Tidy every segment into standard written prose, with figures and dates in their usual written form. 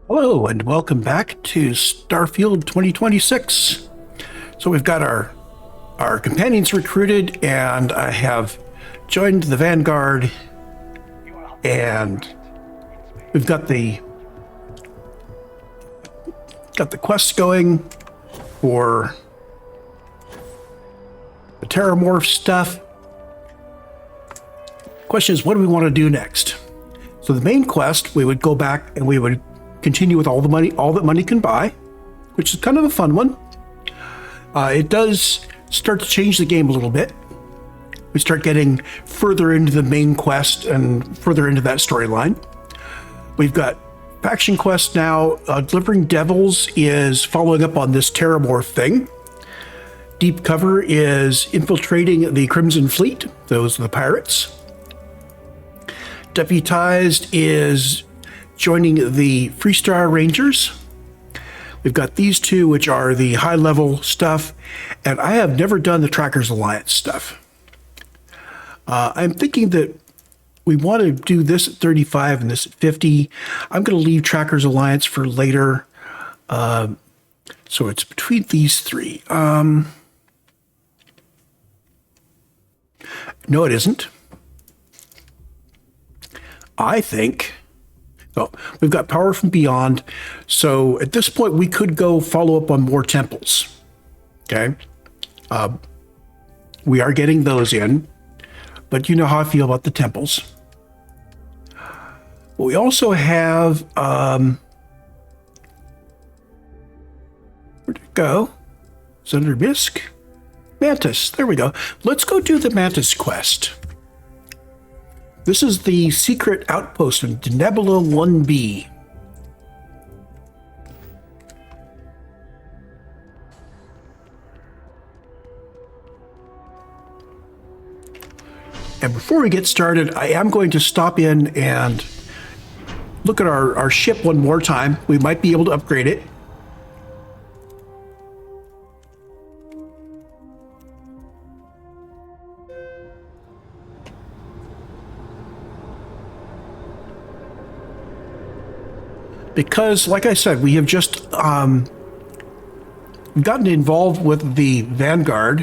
Hello and welcome back to Starfield 2026. So we've got our companions recruited, and I have joined the Vanguard, and we've got the quests going for the Terramorph stuff. Question is, what do we want to do next? So the main quest, we would go back and we would continue with all that money can buy, which is kind of a fun one. It does start to change the game a little bit. We start getting further into the main quest and further into that storyline. We've got faction quests now. Delivering Devils is following up on this Terramorph thing. Deep Cover is infiltrating the Crimson Fleet. Those are the pirates. Deputized is joining the Freestar Rangers. We've got these two, which are the high-level stuff, and I have never done the Trackers Alliance stuff. I'm thinking that we want to do this at 35 and this at 50. I'm going to leave Trackers Alliance for later. So it's between these three. No, it isn't. I think... Oh, we've got Power from Beyond. So at this point, we could go follow up on more temples. Okay. We are getting those in, but you know how I feel about the temples. We also have, where'd it go? Senator Bisk? Mantis. There we go. Let's go do the Mantis quest. This is the secret outpost in Nebula 1B. And before we get started, I am going to stop in and look at our ship one more time. We might be able to upgrade it. Because, like I said, we have just gotten involved with the Vanguard,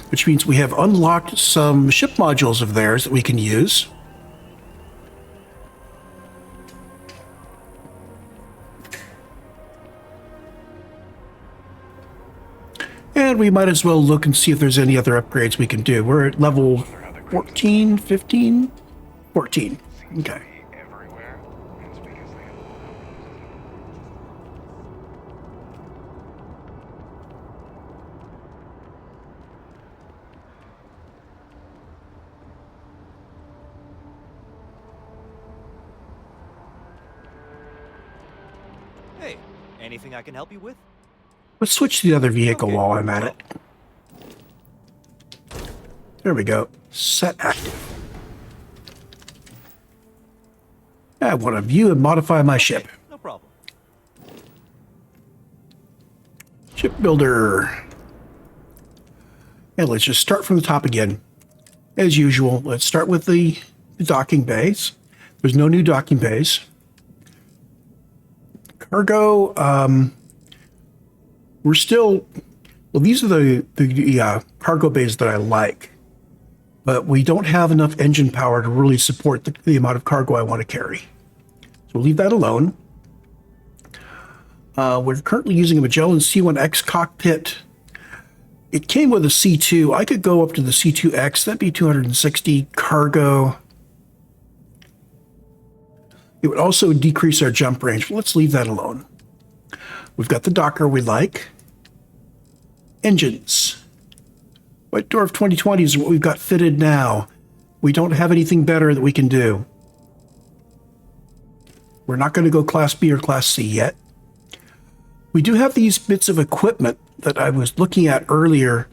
which means we have unlocked some ship modules of theirs that we can use. And we might as well look and see if there's any other upgrades we can do. We're at level 14, 15? 14. Okay. Anything I can help you with? Let's switch to the other vehicle while I'm at it. There we go. Set active. I want to view and modify my ship. No problem. Ship builder. And let's just start from the top again. As usual, let's start with the docking bays. There's no new docking bays. Cargo, we're still, well, these are the cargo bays that I like, but we don't have enough engine power to really support the amount of cargo I want to carry. So we'll leave that alone. We're currently using a Magellan C1X cockpit. It came with a C2. I could go up to the C2X. That'd be 260 cargo. It would also decrease our jump range, but let's leave that alone. We've got the Docker we like. Engines. White Dwarf 2020 is what we've got fitted now. We don't have anything better that we can do. We're not going to go Class B or Class C yet. We do have these bits of equipment that I was looking at earlier.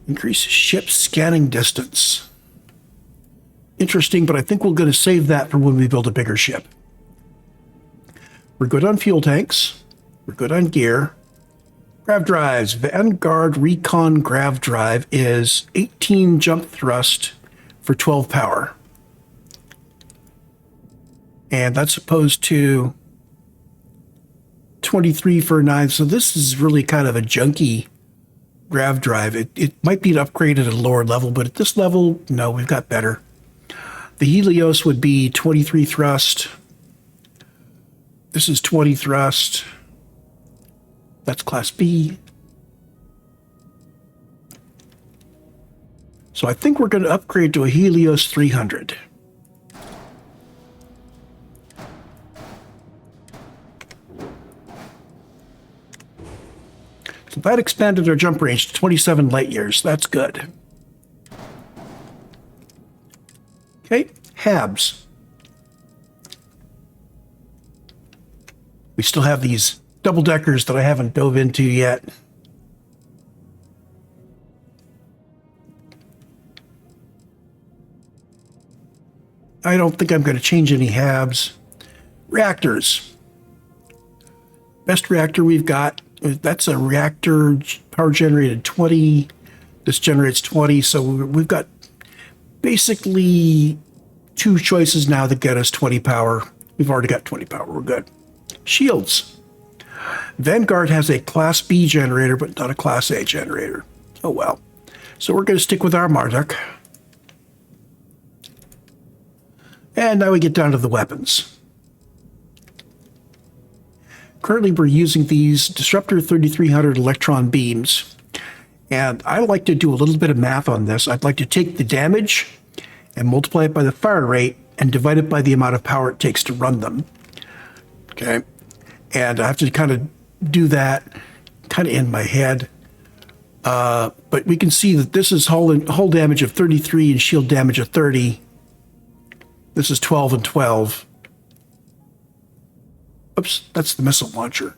Increase ship scanning distance. Interesting, but I think we're going to save that for when we build a bigger ship. We're good on fuel tanks. We're good on gear. Grav drives. Vanguard Recon Grav Drive is 18 jump thrust for 12 power. And that's opposed to 23 for a 9. So this is really kind of a junky grav drive. It might be an upgrade at a lower level, but at this level, no, we've got better. The Helios would be 23 thrust. This is 20 thrust. That's Class B. So I think we're going to upgrade to a Helios 300. So that expanded our jump range to 27 light years. That's good. Okay, HABs. We still have these double-deckers that I haven't dove into yet. I don't think I'm going to change any HABs. Reactors. Best reactor we've got, that's a reactor power generated 20. This generates 20, so we've got basically 2 choices now that get us 20 power. We've already got 20 power, we're good. Shields. Vanguard has a Class B generator, but not a Class A generator. Oh well. So we're going to stick with our Marduk. And now we get down to the weapons. Currently, we're using these Disruptor 3300 electron beams. And I like to do a little bit of math on this. I'd like to take the damage and multiply it by the fire rate and divide it by the amount of power it takes to run them. Okay. And I have to kind of do that kind of in my head. But we can see that this is hull damage of 33 and shield damage of 30. This is 12 and 12. Oops, that's the missile launcher.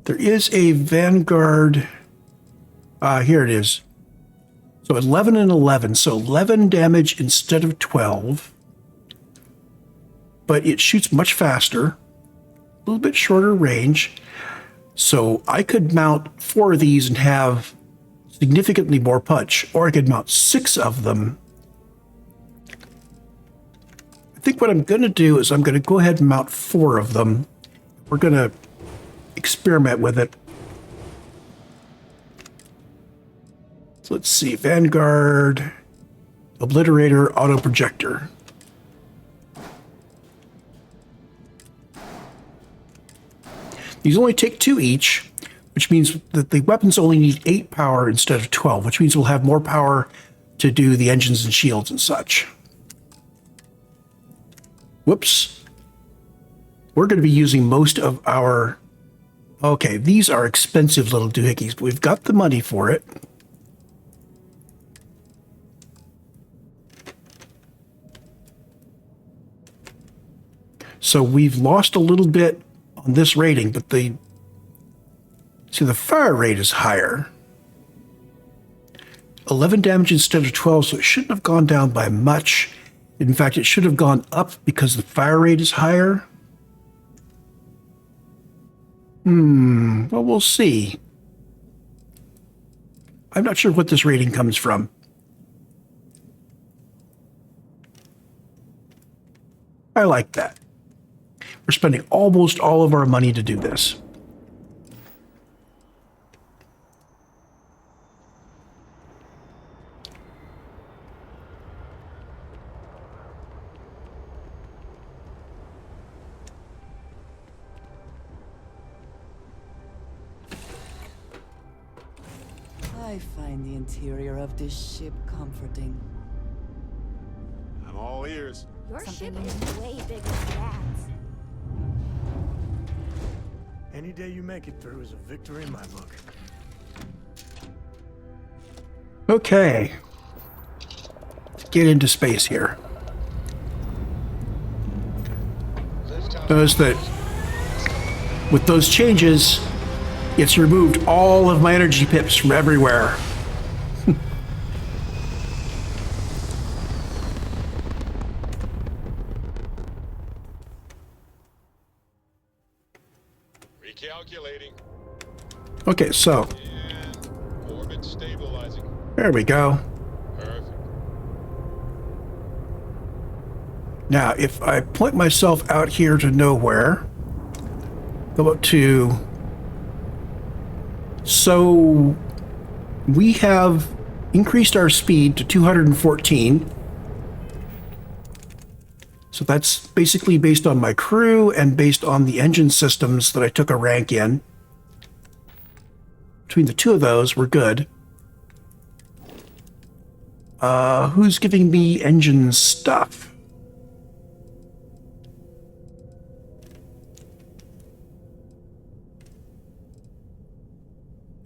There is a Vanguard. Here it is. So 11 and 11. So 11 damage instead of 12. But it shoots much faster. A little bit shorter range. So I could mount 4 of these and have significantly more punch. Or I could mount 6 of them. I think what I'm going to do is I'm going to go ahead and mount 4 of them. We're going to experiment with it. So let's see. Vanguard, Obliterator, Auto Projector. These only take 2 each, which means that the weapons only need 8 power instead of 12, which means we'll have more power to do the engines and shields and such. Whoops. We're going to be using most of our... Okay, these are expensive little doohickeys, but we've got the money for it. So we've lost a little bit on this rating, but the fire rate is higher. 11 damage instead of 12, so it shouldn't have gone down by much. In fact, it should have gone up because the fire rate is higher. Well, we'll see. I'm not sure what this rating comes from. I like that. We're spending almost all of our money to do this. I find the interior of this ship comforting. I'm all ears. Your Something ship is way bigger than that. Any day you make it through is a victory in my book. Okay. Let's get into space here. Notice that with those changes, it's removed all of my energy pips from everywhere. Recalculating. Okay, so And orbit stabilizing. there we go. Perfect. Now, if I point myself out here to nowhere, go up to... So we have increased our speed to 214. So that's basically based on my crew and based on the engine systems that I took a rank in. Between the two of those, we're good. Who's giving me engine stuff?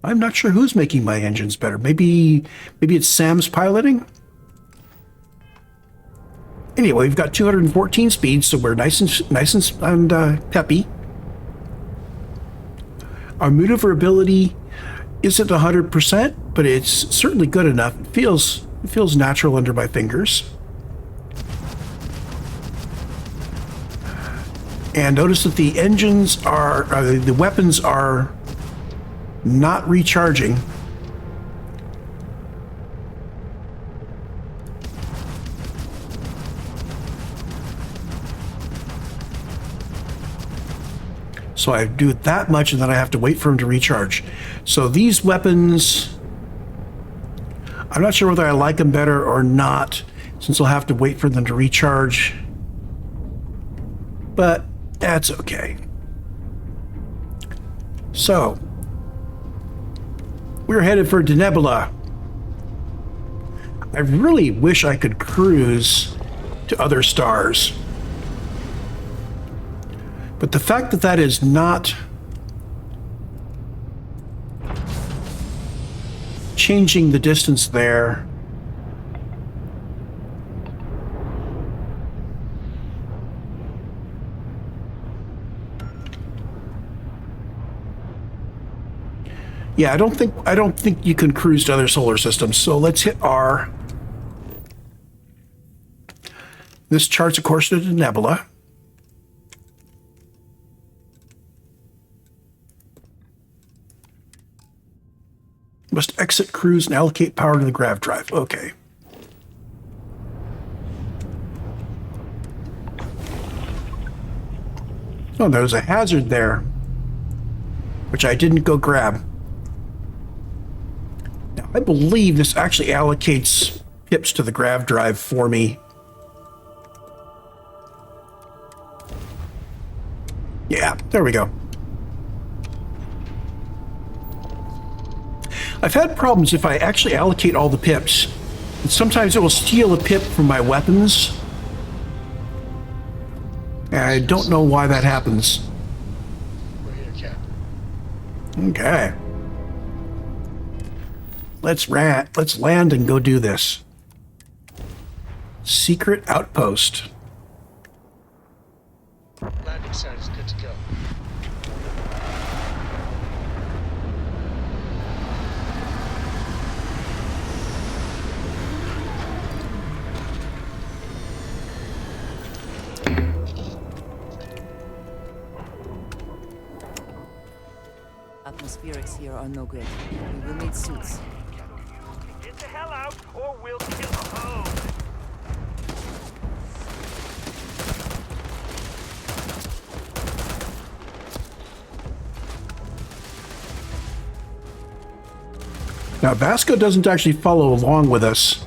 I'm not sure who's making my engines better. Maybe it's Sam's piloting? Anyway, we've got 214 speed, so we're nice and peppy. Our maneuverability isn't 100%, but it's certainly good enough. It feels natural under my fingers. And notice that the engines are, the weapons are not recharging. So I do it that much and then I have to wait for them to recharge. So these weapons, I'm not sure whether I like them better or not, since I'll have to wait for them to recharge. But that's okay. So we're headed for Denebula. I really wish I could cruise to other stars. But the fact that that is not changing the distance there, yeah, I don't think you can cruise to other solar systems. So let's hit R. This charts a course to the nebula. Must exit cruise and allocate power to the grav drive. Okay. Oh, there's a hazard there, which I didn't go grab. Now, I believe this actually allocates pips to the grav drive for me. Yeah, there we go. I've had problems if I actually allocate all the pips. And sometimes it will steal a pip from my weapons. And I don't know why that happens. We're here, Captain. Okay. Let's land and go do this. Secret outpost. Landing site is good to go. Atmospherics here are no good. We will need suits. Get the hell out, or we'll kill the hose. Now, Vasco doesn't actually follow along with us.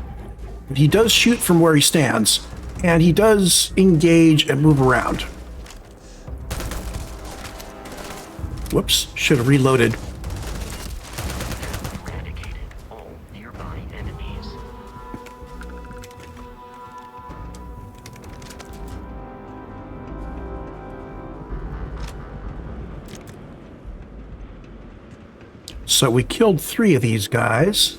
But he does shoot from where he stands, and he does engage and move around. Whoops, should have reloaded. Eradicated all nearby enemies. So we killed 3 of these guys.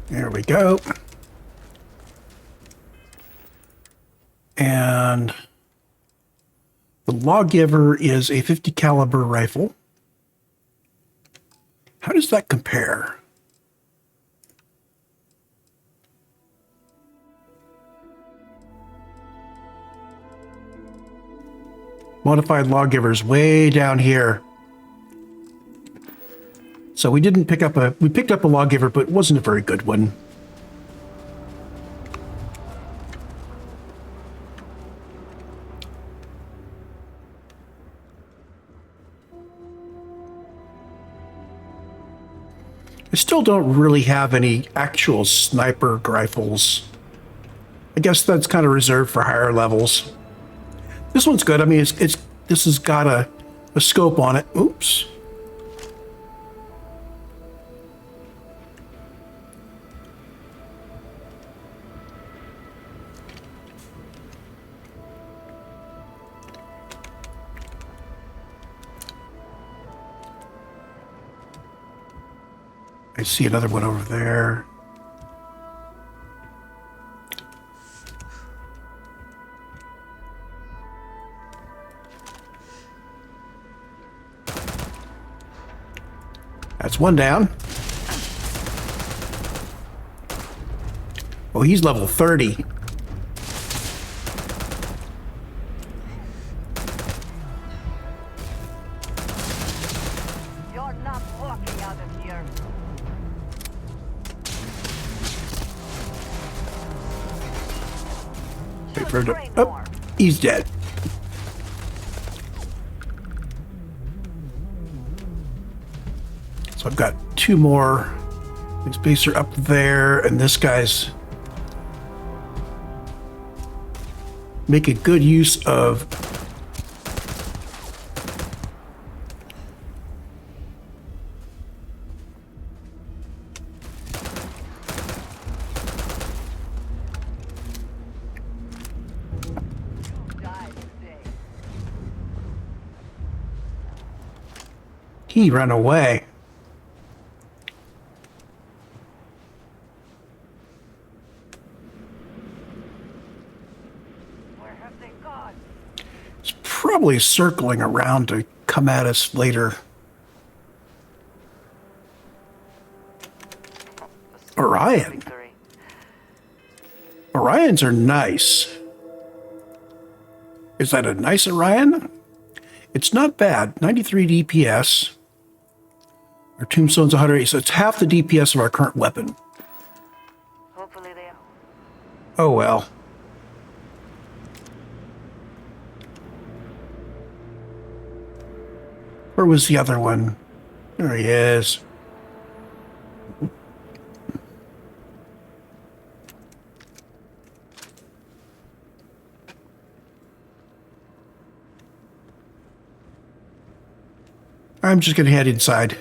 There we go. And the Lawgiver is a 50 caliber rifle. How does that compare? Modified Lawgiver's way down here. So we didn't pick up we picked up a Lawgiver, but it wasn't a very good one. still don't really have any actual sniper rifles. I guess that's kind of reserved for higher levels. This one's good. I mean, this has got a scope on it. Oops. I see another one over there. That's one down. Oh, he's level 30. You're not walking out of here. Wait for him to... Oh, he's dead. So I've got two more. These bases are up there, and this guy's making good use of he ran away. Where have they gone? He's probably circling around to come at us later. Orion. Orions are nice. Is that a nice Orion? It's not bad. 93 DPS. Our tombstone's 180, so it's half the DPS of our current weapon. Hopefully they are. Oh well. Where was the other one? There he is. I'm just gonna head inside.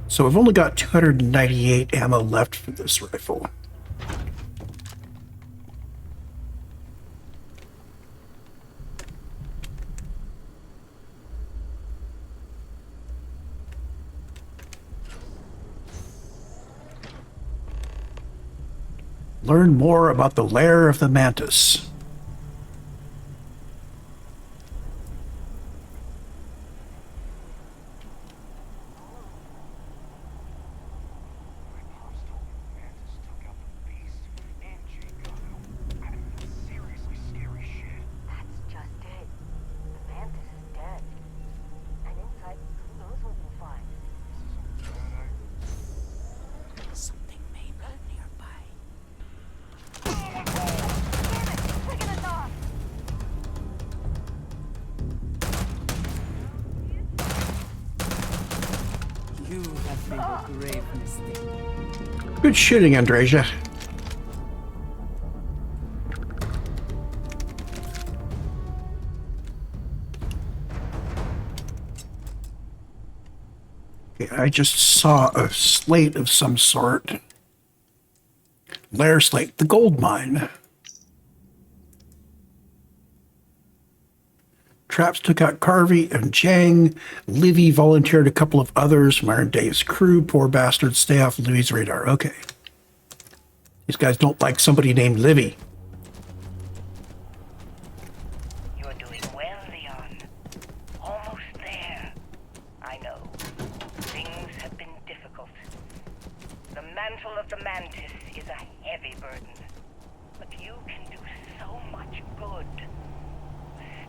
So I've only got 298 ammo left for this rifle. Learn more about the lair of the Mantis. You have made a grave mistake. Good shooting, Andreja. Okay, I just saw a slate of some sort. Lair slate, the gold mine. Traps took out Carvey and Jang. Livy volunteered a couple of others from Iron Dave's crew. Poor bastards, stay off Livy's radar. Okay. These guys don't like somebody named Livy. You're doing well, Leon. Almost there. I know. Things have been difficult. The mantle of the Mantis is a heavy burden. But you can do so much good.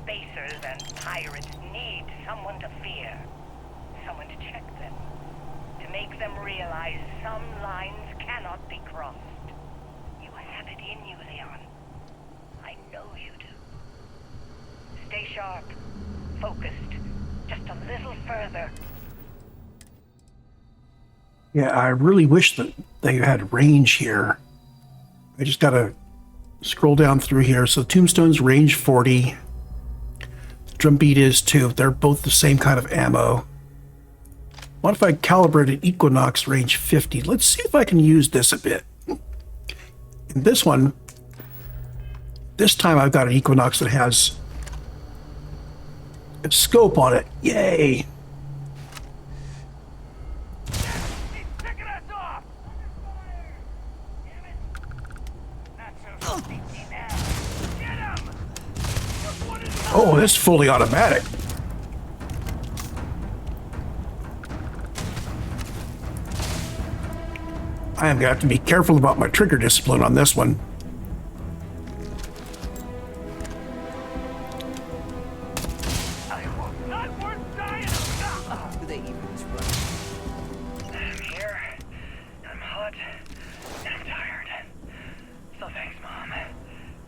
Spacers and pirates need someone to fear. Someone to check them. To make them realize some lines cannot be crossed. You have it in you, Leon. I know you do. Stay sharp. focused. Just a little further. Yeah, I really wish that they had range here. I just gotta scroll down through here. So Tombstone's range 40. Drumbeat is too. They're both the same kind of ammo. What if I calibrated Equinox range 50? Let's see if I can use this a bit. In this one, this time I've got an Equinox that has a scope on it. Yay! He's picking us off! Not so sneaky now. Get him! Just one is Oh, it's fully automatic. I am going to have to be careful about my trigger discipline on this one. not worth dying of. Do they even try? I'm here. I'm hot. And I'm tired. So thanks, Mom.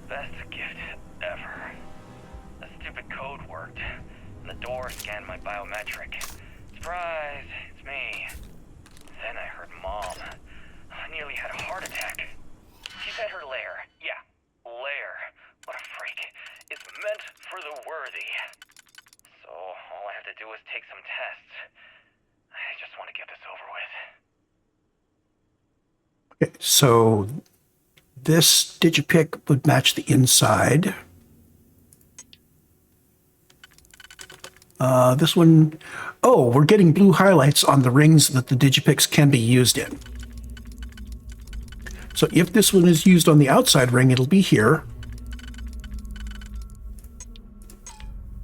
Best gift ever. The stupid code worked. And the door scanned my biometric. Surprise! It's me. Then I heard Mom. I nearly had a heart attack. She said her lair. Yeah, lair. What a freak. It's meant for the worthy. So all I have to do is take some tests. I just want to get this over with. Okay, so this digipick would match the inside. This one, oh, we're getting blue highlights on the rings that the digipicks can be used in. So if this one is used on the outside ring, it'll be here.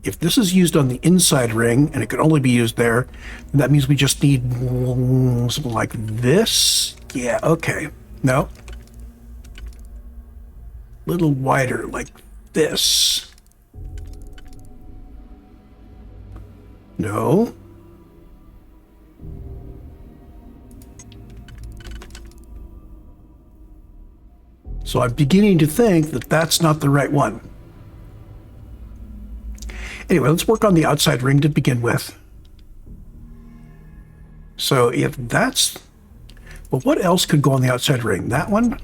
If this is used on the inside ring, and it can only be used there, then that means we just need something like this. Yeah, okay. No. Little wider, like this. No. So I'm beginning to think that that's not the right one. Anyway, let's work on the outside ring to begin with. So if that's... Well, what else could go on the outside ring? That one?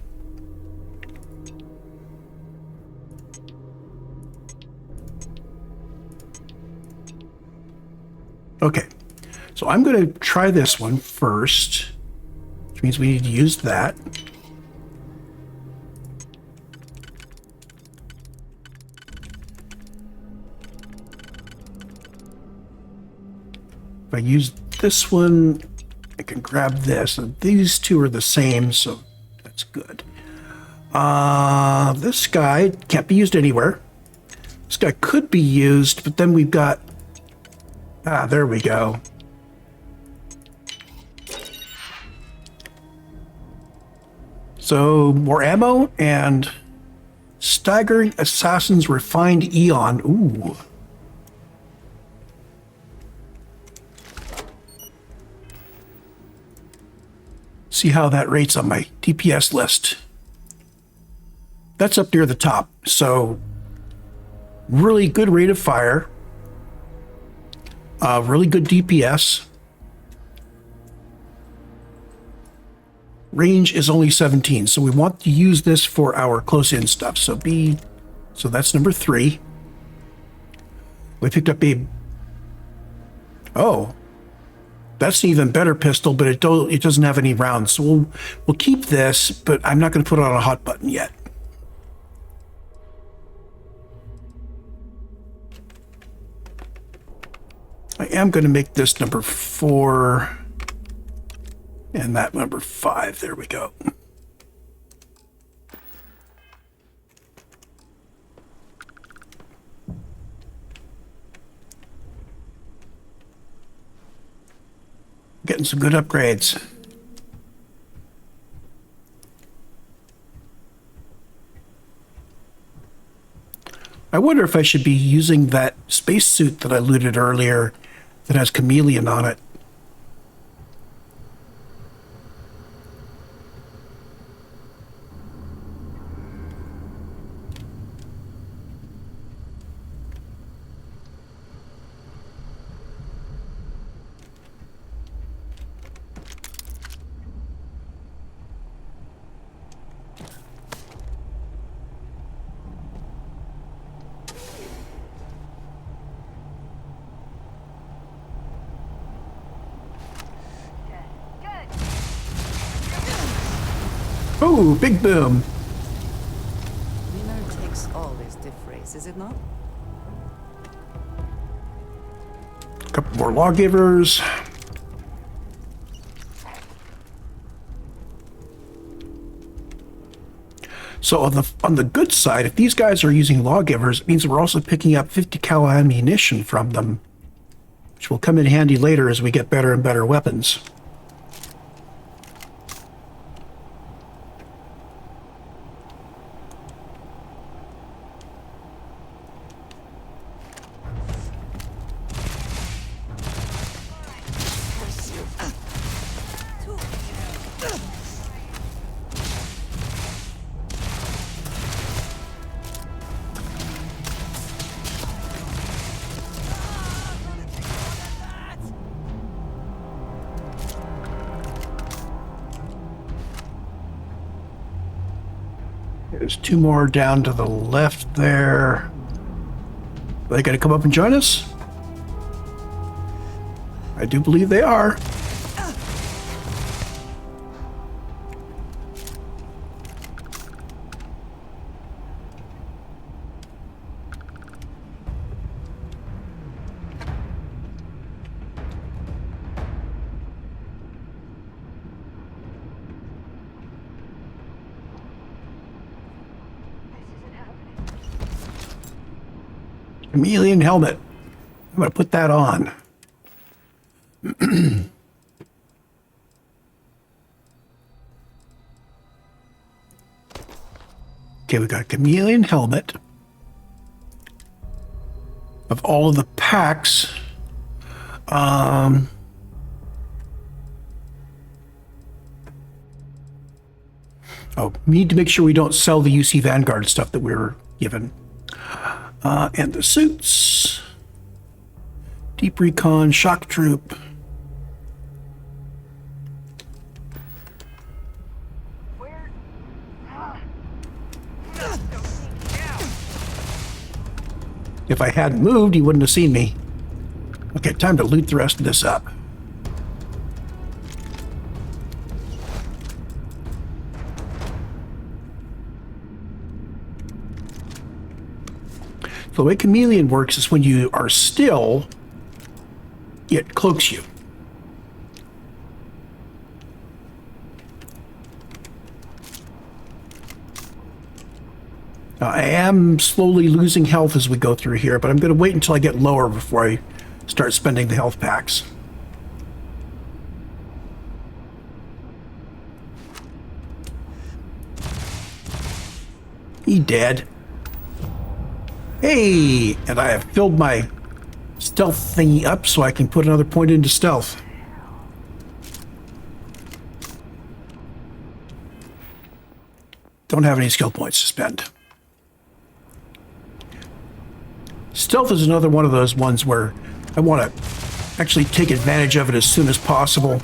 Okay. So I'm going to try this one first, which means we need to use that. If I use this one, I can grab this. And these two are the same, so that's good. This guy can't be used anywhere. This guy could be used, but then we've got... Ah, there we go. So, more ammo and Staggering Assassin's Refined Eon. Ooh. See how that rates on my DPS list. That's up near the top. So, really good rate of fire. Really good DPS. Range is only 17, so we want to use this for our close-in stuff. So that's number 3. We picked up a... Oh. That's an even better pistol, but it doesn't have any rounds. So we'll keep this, but I'm not going to put it on a hot button yet. I am going to make this number 4 and that number 5. There we go. Getting some good upgrades. I wonder if I should be using that spacesuit that I looted earlier that has chameleon on it. Oh, big boom. Winner takes all this diff race, is it not? A couple more lawgivers. So on the good side, if these guys are using lawgivers, it means we're also picking up 50 cal ammunition from them, which will come in handy later as we get better and better weapons. There's two more down to the left there. Are they going to come up and join us? I do believe they are. Chameleon helmet. I'm going to put that on. Okay, we got a chameleon helmet. Of all of the packs, oh, we need to make sure we don't sell the UC Vanguard stuff that we were given. And the suits. Deep Recon, Shock Troop. If I hadn't moved, he wouldn't have seen me. Okay, time to loot the rest of this up. The way Chameleon works is when you are still, it cloaks you. I am slowly losing health as we go through here, but I'm going to wait until I get lower before I start spending the health packs. He dead. Hey, and I have filled my stealth thingy up so I can put another point into stealth. Don't have any skill points to spend. Stealth is another one of those ones where I want to actually take advantage of it as soon as possible.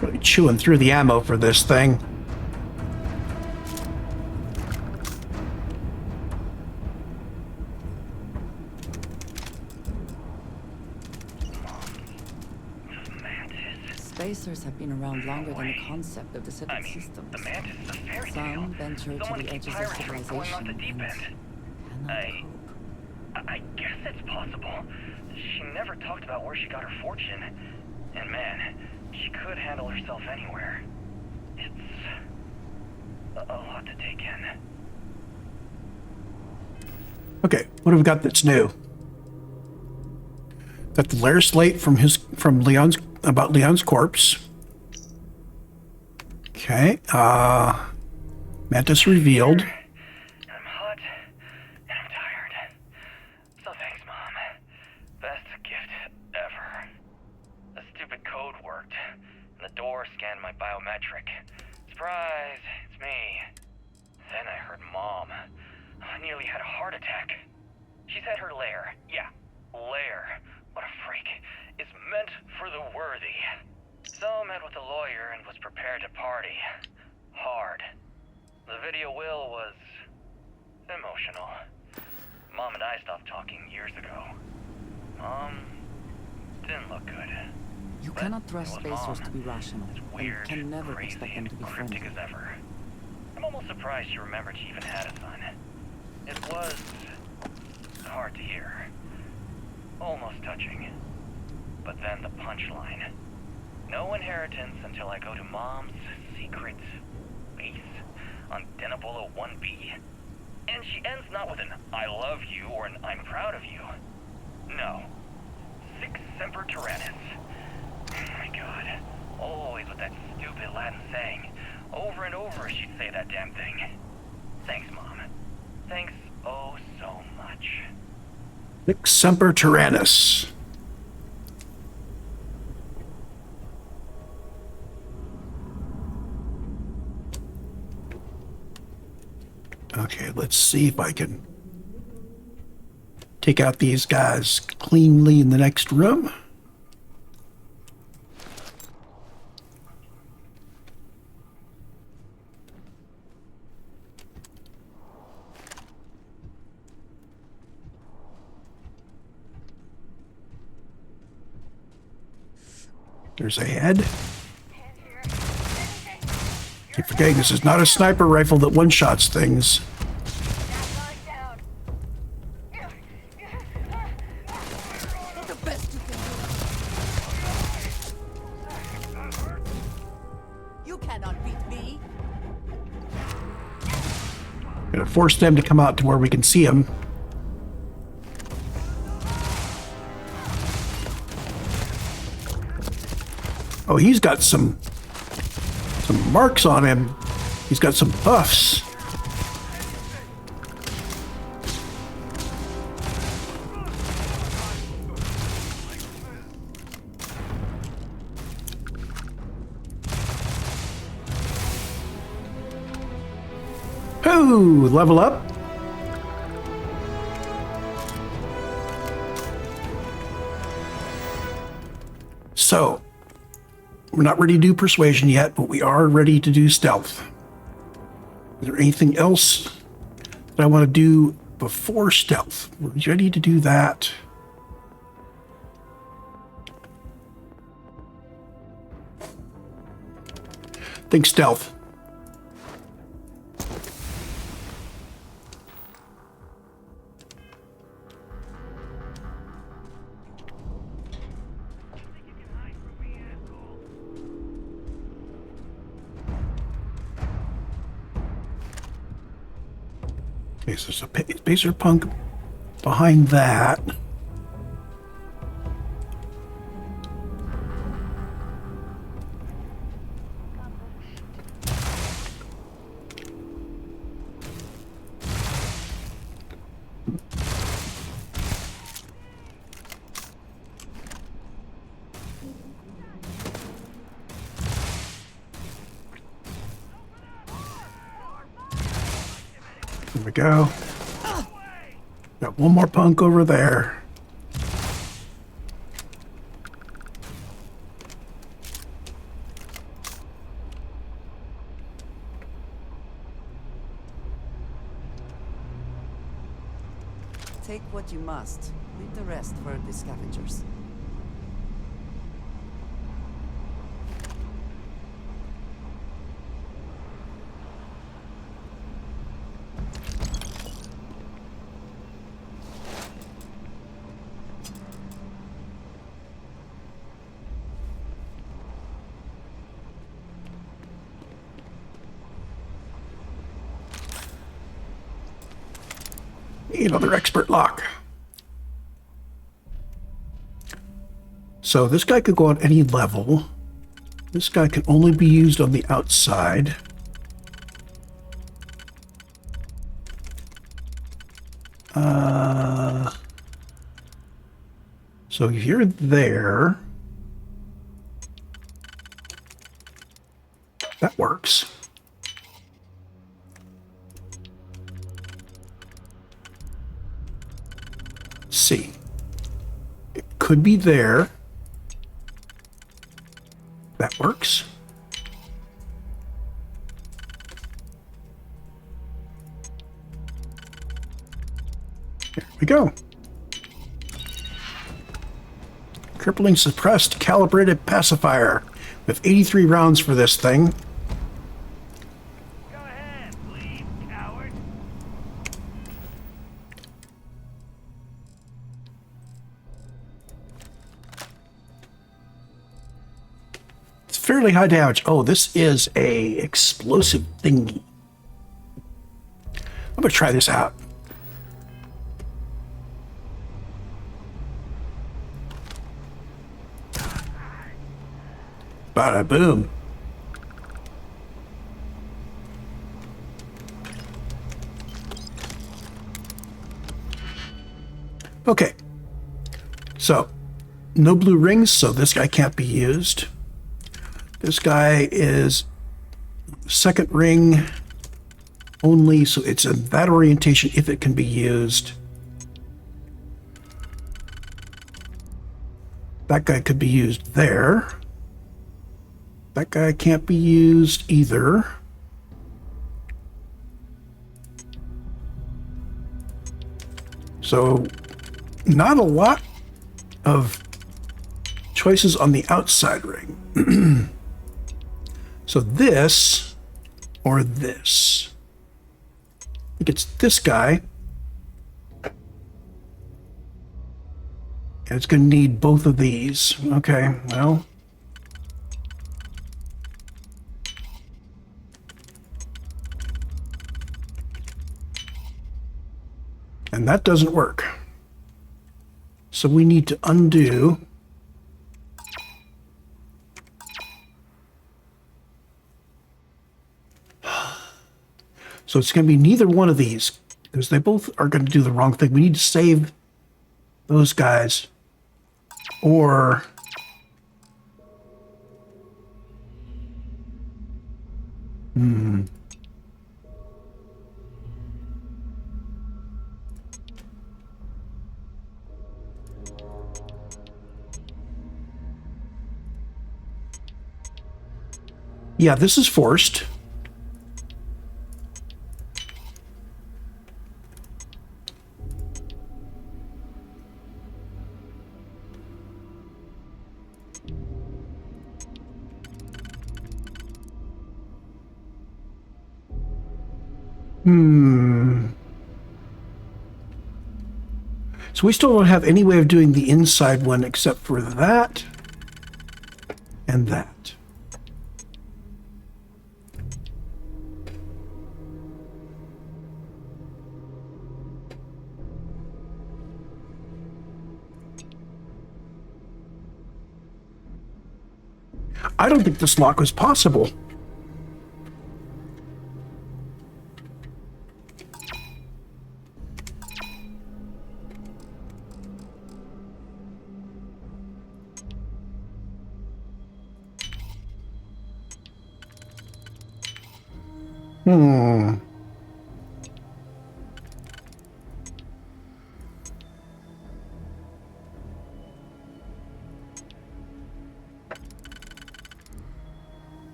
Really chewing through the ammo for this thing. Spacers have been around longer than the concept of the civic systems. The Mantis is a fairy tale. Some venture to the edges of civilization and cannot cope. I guess it's possible. She never talked about where she got her fortune. And man, she could handle herself anywhere. It's a lot to take in. Okay, what have we got that's new? Got the lair slate from Leon's about Leon's corpse. Okay, Mantis revealed. I'm hot and I'm tired. So thanks, Mom. Best gift ever. The stupid code worked, and the door scanned my biometric. Surprise, it's me. Then I heard Mom. I nearly had a heart attack. She said her lair, yeah, lair, what a freak, is meant for the worthy. So met with a lawyer and was prepared to party. Hard. The video will was emotional. Mom and I stopped talking years ago. Mom didn't look good. You But cannot it trust was spacers Mom. to be rational, It's and weird, can never crazy, expect them to be and cryptic friendly. as ever. I'm almost surprised she remembered she even had a son. It was hard to hear. Almost touching. But then the punchline. No inheritance until I go to Mom's secret base on Denabolo 1B. And she ends not with an I love you or an I'm proud of you. No. Sic semper tyrannis. Oh my god. Always with that stupid Latin saying. Over and over she'd say that damn thing. Thanks, Mom. Thanks oh so much. Sic semper tyrannis. Okay, let's see if I can take out these guys cleanly in the next room. There's a head. Keep forgetting this is not a sniper rifle that one-shots things. The best you can do. You cannot beat me. Gonna force them to come out to where we can see them. Oh, he's got some marks on him. He's got some buffs. Ooh, level up. So, we're not ready to do persuasion yet, but we are ready to do stealth. Is there anything else that I want to do before stealth? We're ready to do that. Think stealth. Okay, so there's a spacer punk behind that. There we go. Got one more punk over there. Take what you must. Leave the rest for the scavengers. Another expert lock. So this guy could go on any level. This guy can only be used on the outside. So if you're there, that works. See, it could be there. That works. There we go. Crippling suppressed calibrated pacifier. We have 83 rounds for this thing. Go ahead, leave, coward. It's fairly high damage. Oh, this is a explosive thingy. I'm gonna try this out. Bada boom. Okay. So, no blue rings, so this guy can't be used. This guy is second ring only, so it's in that orientation if it can be used. That guy could be used there. That guy can't be used either. So, not a lot of choices on the outside ring. So this or this. I think it's this guy. And it's going to need both of these. Okay, well. And that doesn't work. So we need to undo. So it's going to be neither one of these, because they both are going to do the wrong thing. We need to save those guys. Or... Yeah, this is forced. So we still don't have any way of doing the inside one except for that and that. I don't think this lock was possible.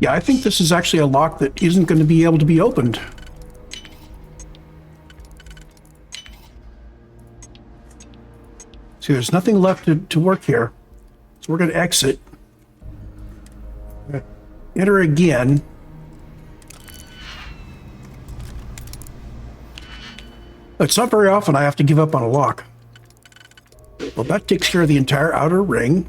Yeah, I think this is actually a lock that isn't going to be able to be opened. See, there's nothing left to work here. So we're going to exit. Enter again. It's not very often I have to give up on a lock. Well, that takes care of the entire outer ring.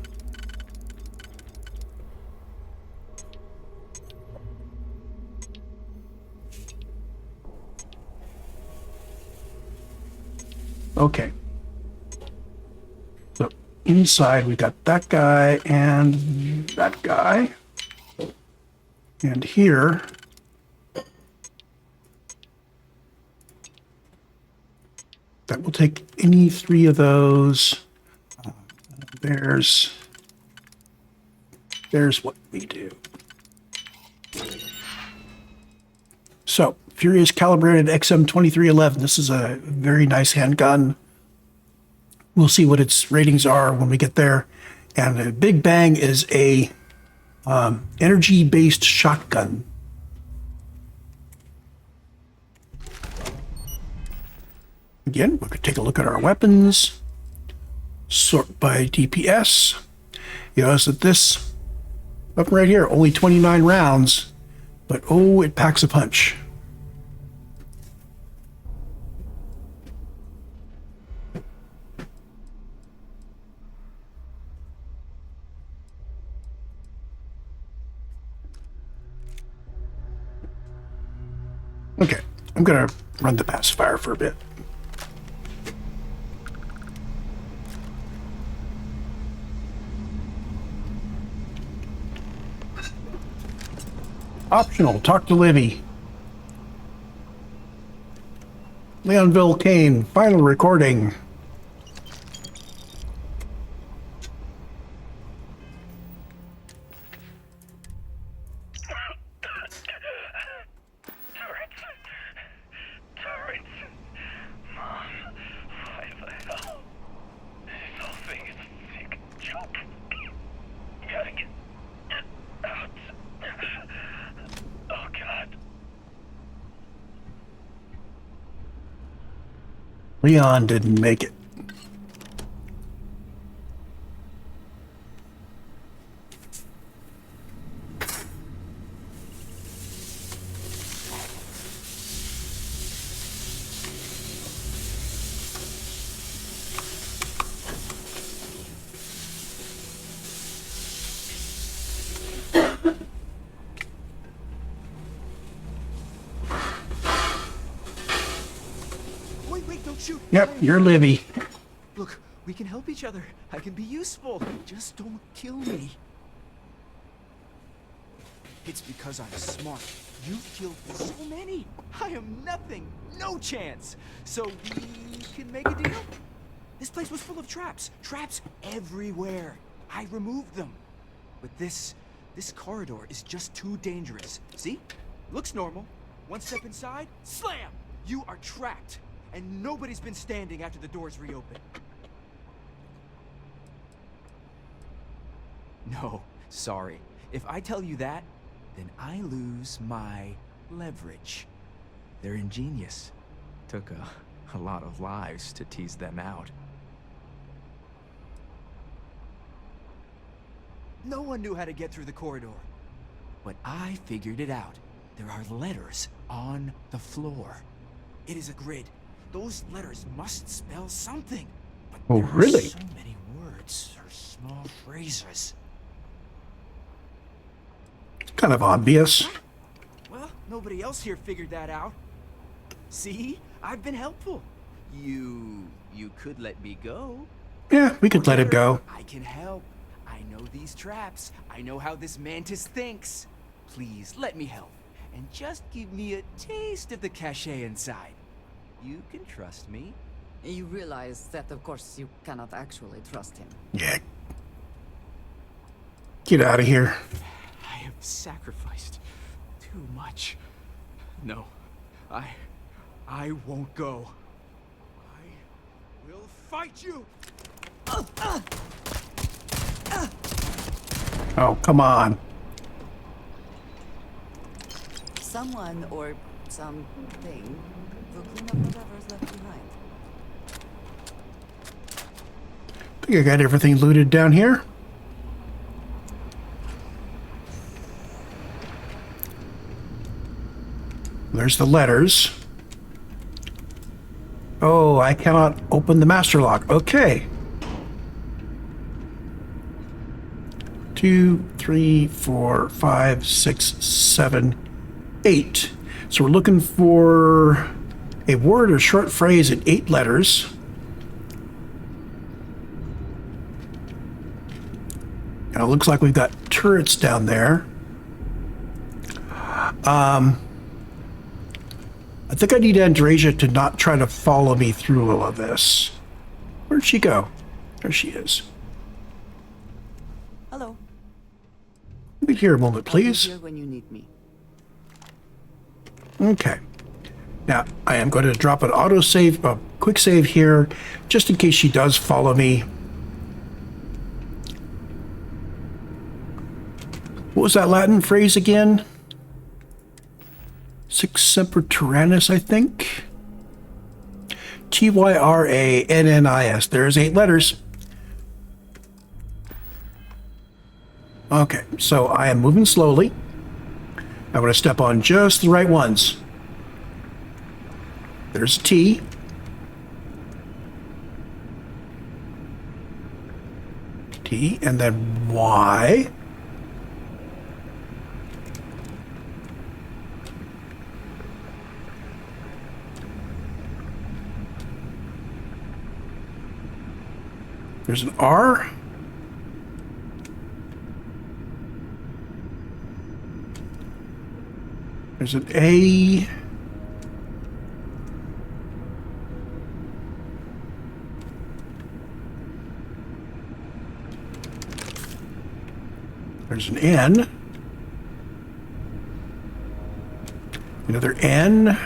Okay. So inside we got that guy and that guy. And here that will take any three of those. There's what we do. So, Furious calibrated XM2311. This is a very nice handgun. We'll see what its ratings are when we get there. And the Big Bang is a energy-based shotgun. Again, we could take a look at our weapons. Sort by DPS. You notice that this weapon right here, only 29 rounds, but oh, it packs a punch. Okay, I'm gonna run the pacifier for a bit. Optional, talk to Livy. Leonville Kane, final recording. Leon didn't make it. Yep, you're Livy. Look, we can help each other. I can be useful. Just don't kill me. It's because I'm smart. You've killed so many. I am nothing. No chance. So we can make a deal? This place was full of traps. Traps everywhere. I removed them. But this corridor is just too dangerous. See? Looks normal. One step inside, slam! You are trapped. And nobody's been standing after the doors reopen. No, sorry. If I tell you that, then I lose my leverage. They're ingenious. Took a lot of lives to tease them out. No one knew how to get through the corridor. But I figured it out. There are letters on the floor. It is a grid. Those letters must spell something. But oh, there really? Are so many words or small phrases. It's kind of obvious. Well, nobody else here figured that out. See? I've been helpful. You could let me go. Yeah, we could let it go. I can help. I know these traps. I know how this Mantis thinks. Please, let me help. And just give me a taste of the cachet inside. You can trust me. You realize that, of course, you cannot actually trust him. Yeah. Get out of here. I have sacrificed too much. No, I won't go. I will fight you. Oh, come on. Someone or something will clean up whatever's left behind. I think I got everything looted down here. There's the letters. Oh, I cannot open the master lock. Okay. 2, 3, 4, 5, 6, 7, 8. So we're looking for a word or short phrase in 8 letters. And it looks like we've got turrets down there. I think I need Andreja to not try to follow me through all of this. Where'd she go? There she is. Hello. Let me here a moment, I'll be please. here when you need me. Okay. Now, I am going to drop an autosave, a quick save here, just in case she does follow me. What was that Latin phrase again? Six Semper Tyrannis, I think. Tyrannis. There's 8 letters. Okay, so I am moving slowly. I'm going to step on just the right ones. There's a T. T, and then Y. There's an R. There's an A. There's an N. Another N.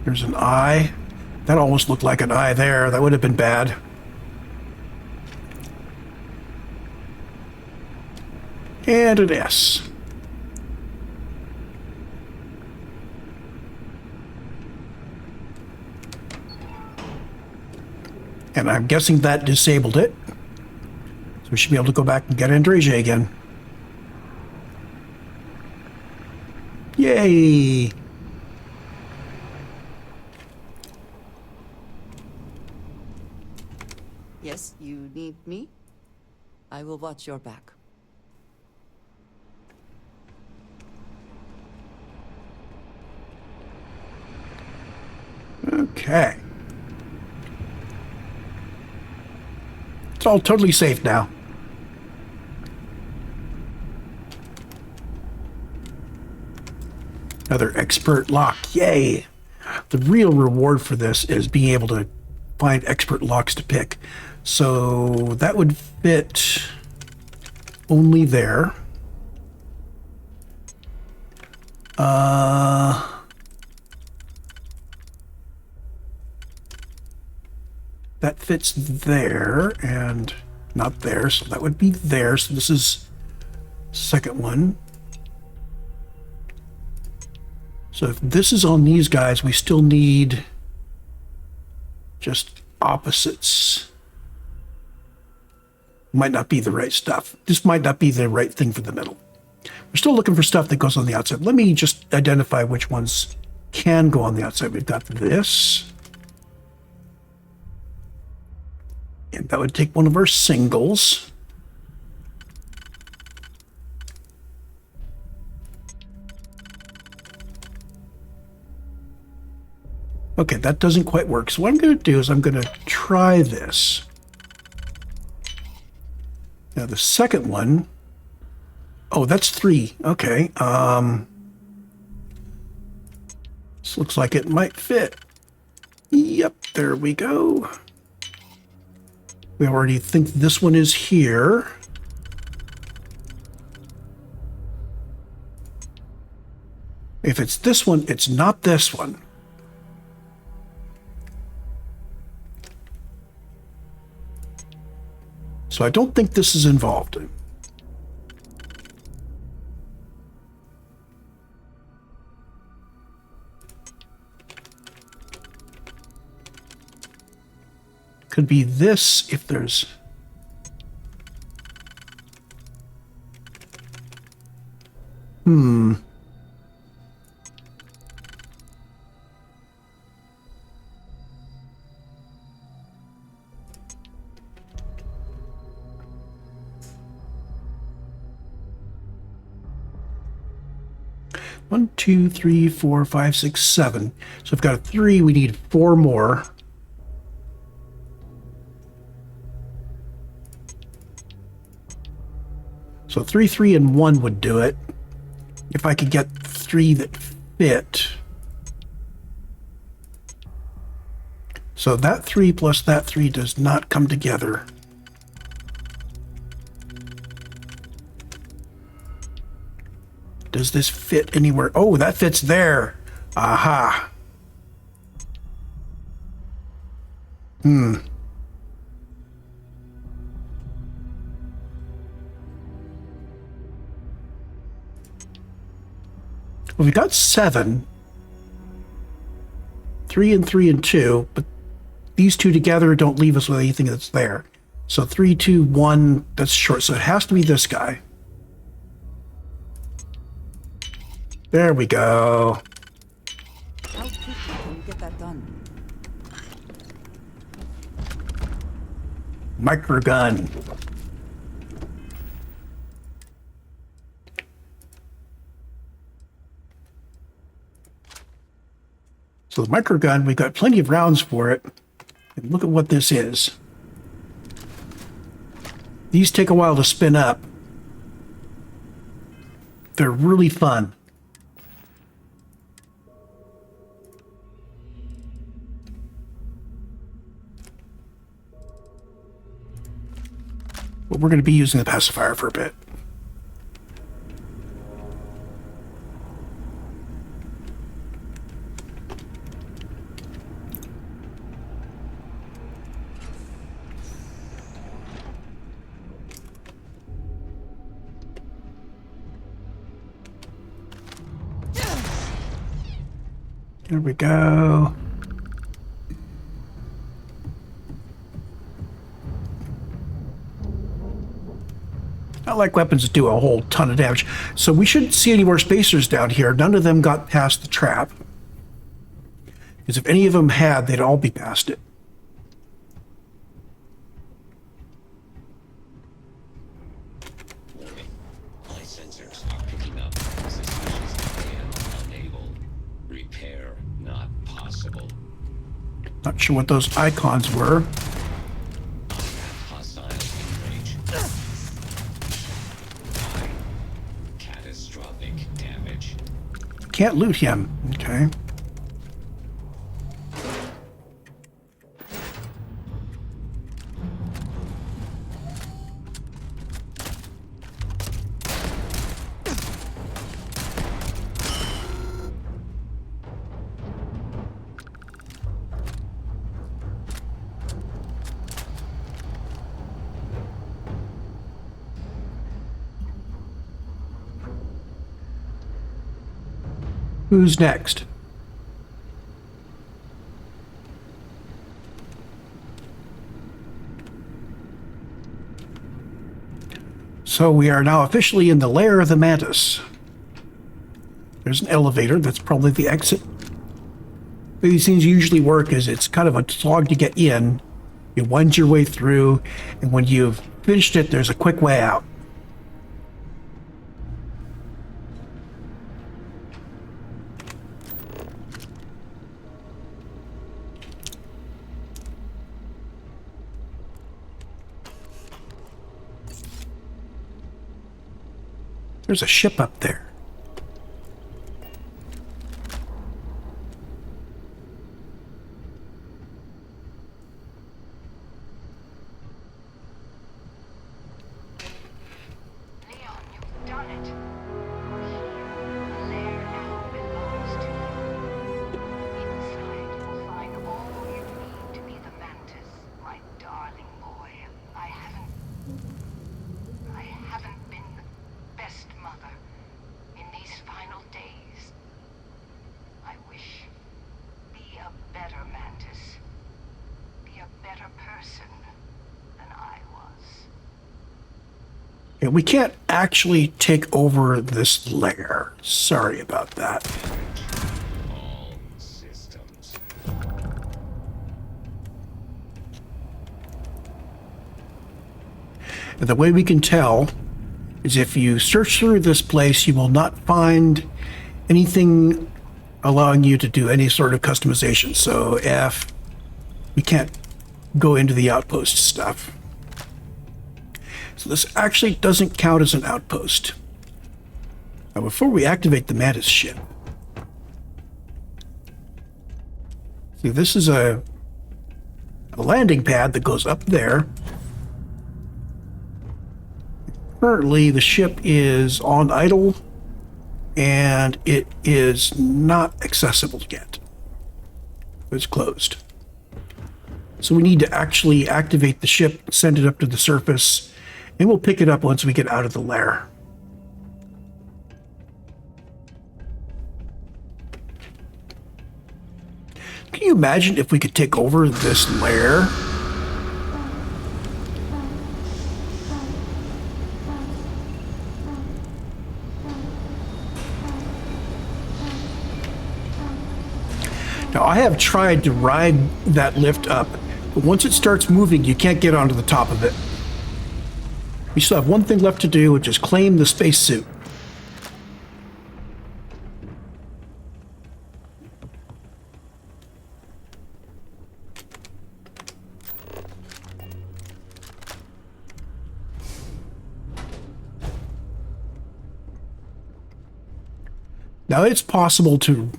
There's an I. That almost looked like an I there. That would have been bad. And an S. And I'm guessing that disabled it. So we should be able to go back and get Andreja again. Yay! Yes, you need me? I will watch your back. Okay. It's all totally safe now. Another expert lock. Yay! The real reward for this is being able to find expert locks to pick. So that would fit only there. That fits there and not there, so that would be there. So this is second one. So if this is on these guys, we still need just opposites. Might not be the right stuff. This might not be the right thing for the middle. We're still looking for stuff that goes on the outside. Let me just identify which ones can go on the outside. We've got this. And that would take one of our singles. Okay, that doesn't quite work. So what I'm going to do is I'm going to try this. Now the second one, oh, that's 3. Okay. This looks like it might fit. Yep, there we go. We already think this one is here. If it's this one, it's not this one. So I don't think this is involved. Could be this if there's... One, two, three, 4, 5, 6, 7. So I've got a 3. We need 4 more. So 3, 3, and 1 would do it. If I could get 3 that fit. So that 3 plus that 3 does not come together. Does this fit anywhere? Oh, that fits there. Aha. Well, we got 7. 3 and 3 and 2, but these two together don't leave us with anything that's there. So 3, 2, 1, that's short. So it has to be this guy. There we go. How quickly can you get that done? Microgun. So the microgun, we've got plenty of rounds for it. And look at what this is. These take a while to spin up. They're really fun. But we're going to be using the pacifier for a bit. There we go. Not like weapons that do a whole ton of damage. So we shouldn't see any more spacers down here. None of them got past the trap. Because if any of them had, they'd all be past it. My sensors are picking up suspicious and unable. Repair not possible. Not sure what those icons were. Hostile enrage. Catastrophic damage. Can't loot him. Okay. Who's next? So we are now officially in the lair of the Mantis. There's an elevator. That's probably the exit. The way these things usually work is it's kind of a slog to get in. You wind your way through, and when you've finished it, there's a quick way out. There's a ship up there. Leon, you've done it. You're here. The lair now belongs to you. Inside, you'll find all you need to be the Mantis, my darling boy. I haven't been the best mother in these final days. I wish. Be a better Mantis. Be a better person than I was. Yeah, we can't actually take over this lair. Sorry about that. All systems. And the way we can tell is if you search through this place, you will not find anything allowing you to do any sort of customization. So F, we can't go into the outpost stuff. So this actually doesn't count as an outpost. Now before we activate the Mantis ship, see, this is a a landing pad that goes up there. Currently, the ship is on idle, and it is not accessible yet. It's closed. So we need to actually activate the ship, send it up to the surface, and we'll pick it up once we get out of the lair. Can you imagine if we could take over this lair? Now, I have tried to ride that lift up, but once it starts moving, you can't get onto the top of it. We still have one thing left to do, which is claim the spacesuit. Now, it's possible to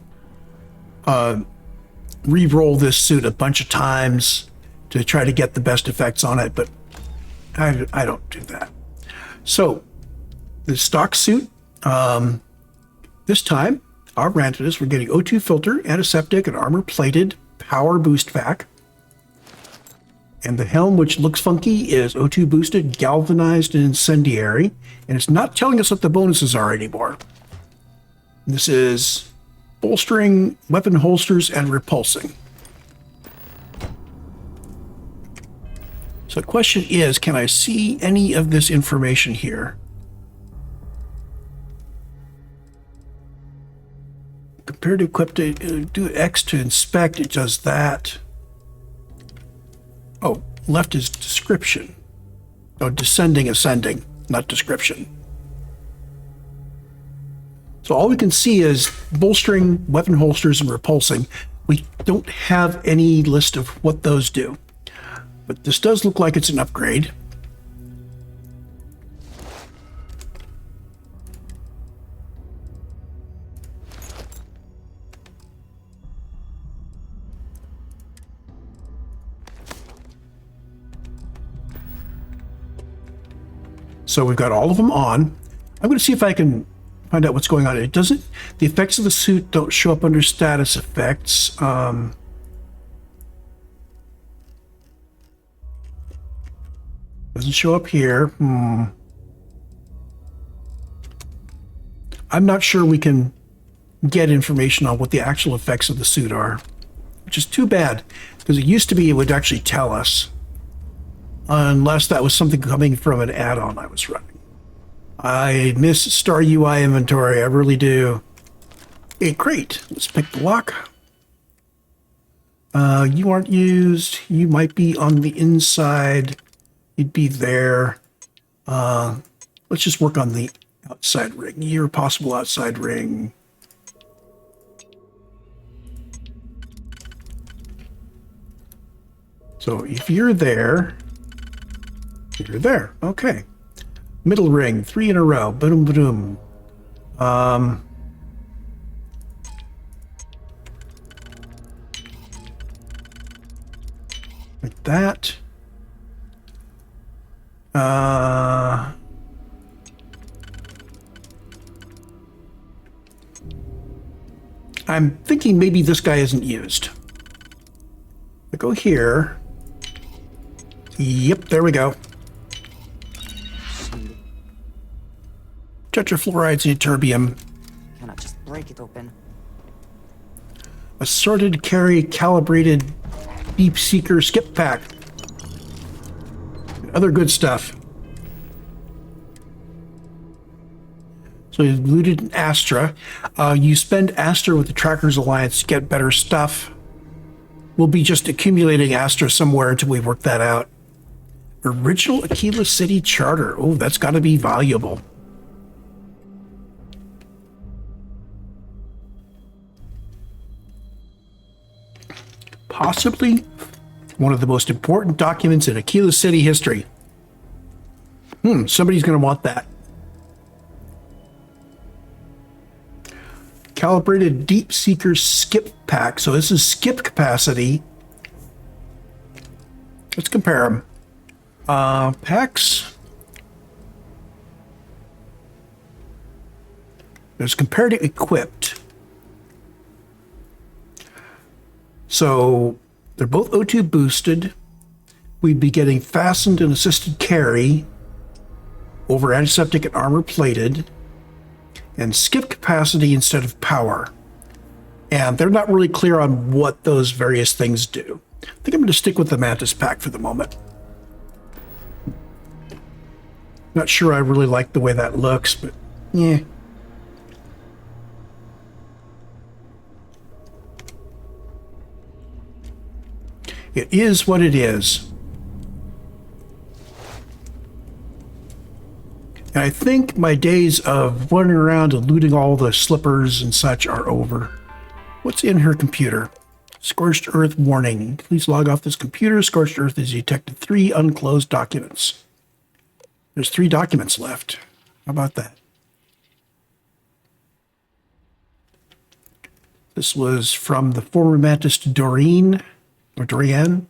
re-roll this suit a bunch of times to try to get the best effects on it, but I don't do that. So, the stock suit, this time, our Mantis, we're getting O2 filter, antiseptic, and armor-plated power boost pack. And the helm, which looks funky, is O2 boosted, galvanized, and incendiary. And it's not telling us what the bonuses are anymore. This is bolstering, weapon holsters, and repulsing. So the question is, can I see any of this information here? Compared to equipped, do X to inspect, it does that. Oh, left is description. Oh, descending, ascending, not description. So all we can see is bolstering, weapon holsters, and repulsing. We don't have any list of what those do. But this does look like it's an upgrade. So we've got all of them on. I'm going to see if I can find out what's going on. It doesn't, the effects of the suit don't show up under status effects. Doesn't show up here. I'm not sure we can get information on what the actual effects of the suit are, which is too bad, because it used to be it would actually tell us, unless that was something coming from an add-on I was running. I miss Star UI inventory, I really do. Hey, great. Let's pick the lock. You aren't used. You might be on the inside. You'd be there. Let's just work on the outside ring. Your possible outside ring. So if you're there, you're there. Okay. Middle ring, 3 in a row. Boom, boom. Like that. I'm thinking maybe this guy isn't used. I go here. Yep, there we go. Tetrafluorides and ytterbium. Cannot just break it open. Assorted carry calibrated deep seeker skip pack. Other good stuff. So you've looted an Astra. You spend Astra with the Trackers Alliance to get better stuff. We'll be just accumulating Astra somewhere until we work that out. Original Aquila City Charter. Oh, that's got to be valuable. Possibly one of the most important documents in Aquila City history. Somebody's going to want that. Calibrated Deep Seeker Skip Pack. So this is skip capacity. Let's compare them. Packs. There's compared to equipped. So they're both O2 boosted. We'd be getting fastened and assisted carry over antiseptic and armor plated, and skip capacity instead of power. And they're not really clear on what those various things do. I think I'm going to stick with the Mantis pack for the moment. Not sure I really like the way that looks, but yeah. It is what it is. And I think my days of running around and looting all the slippers and such are over. What's in her computer? Scorched Earth warning. Please log off this computer. Scorched Earth has detected 3 unclosed documents. There's 3 documents left. How about that? This was from the former Mantis Doreen, or Dorian.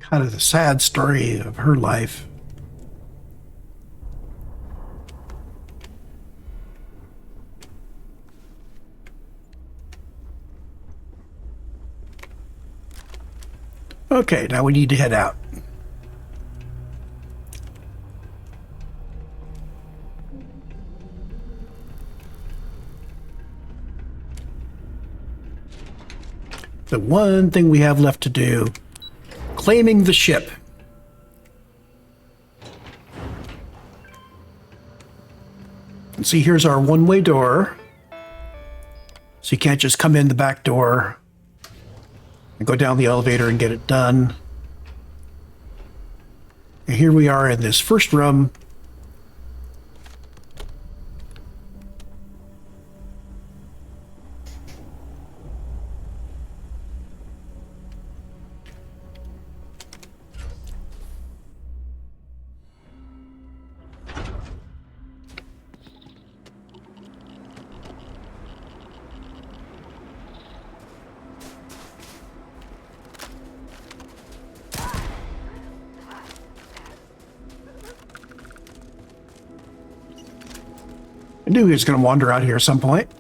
Kind of the sad story of her life. Okay, now we need to head out. The one thing we have left to do, claiming the ship. And see, here's our one-way door. So you can't just come in the back door and go down the elevator and get it done. And here we are in this first room. I knew he was going to wander out here at some point.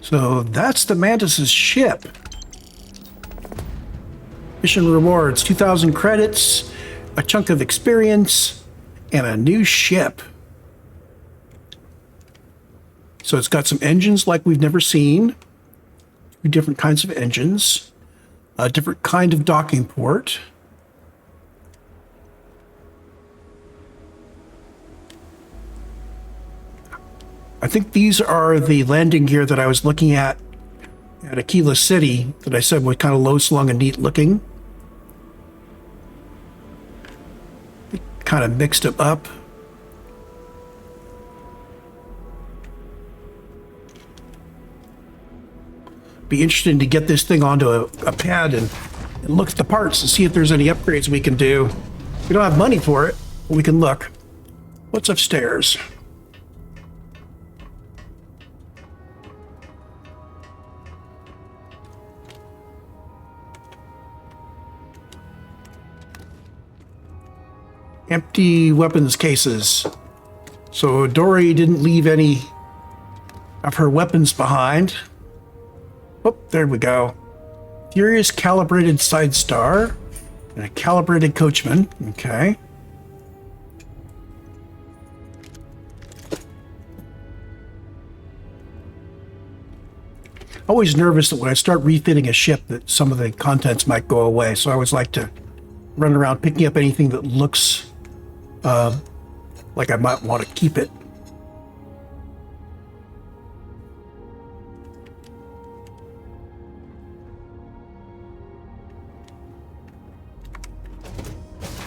So that's the Mantis's ship. Mission rewards, 2,000 credits, a chunk of experience, and a new ship. So it's got some engines like we've never seen, 2 different kinds of engines, a different kind of docking port. I think these are the landing gear that I was looking at Aquila City that I said was kind of low slung and neat looking. Kind of mixed them up. Be interesting to get this thing onto a pad and look at the parts and see if there's any upgrades we can do. We don't have money for it, but we can look. What's upstairs? Empty weapons cases. So Dory didn't leave any of her weapons behind. Oh, there we go. Furious calibrated side star and a calibrated coachman. Okay. always nervous that when I start refitting a ship that some of the contents might go away. So I always like to run around picking up anything that looks like I might want to keep it.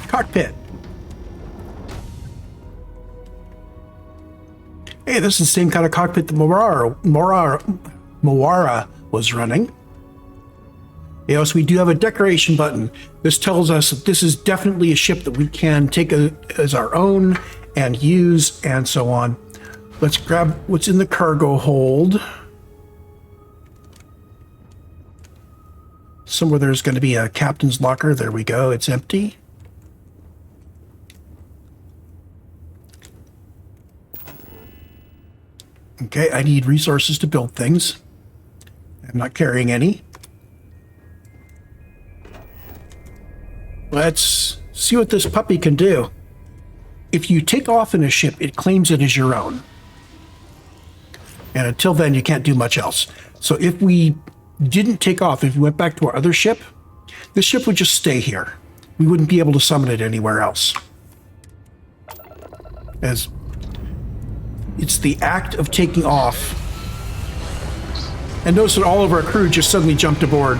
Cockpit. Hey, this is the same kind of cockpit that Moara was running. Yes, we do have a decoration button. This tells us that this is definitely a ship that we can take as our own and use and so on. Let's grab what's in the cargo hold. Somewhere there's going to be a captain's locker. There we go. It's empty. Okay, I need resources to build things. I'm not carrying any. Let's see what this puppy can do. If you take off in a ship, it claims it as your own. And until then, you can't do much else. So if we didn't take off, if we went back to our other ship, this ship would just stay here. We wouldn't be able to summon it anywhere else. As it's the act of taking off. And notice that all of our crew just suddenly jumped aboard.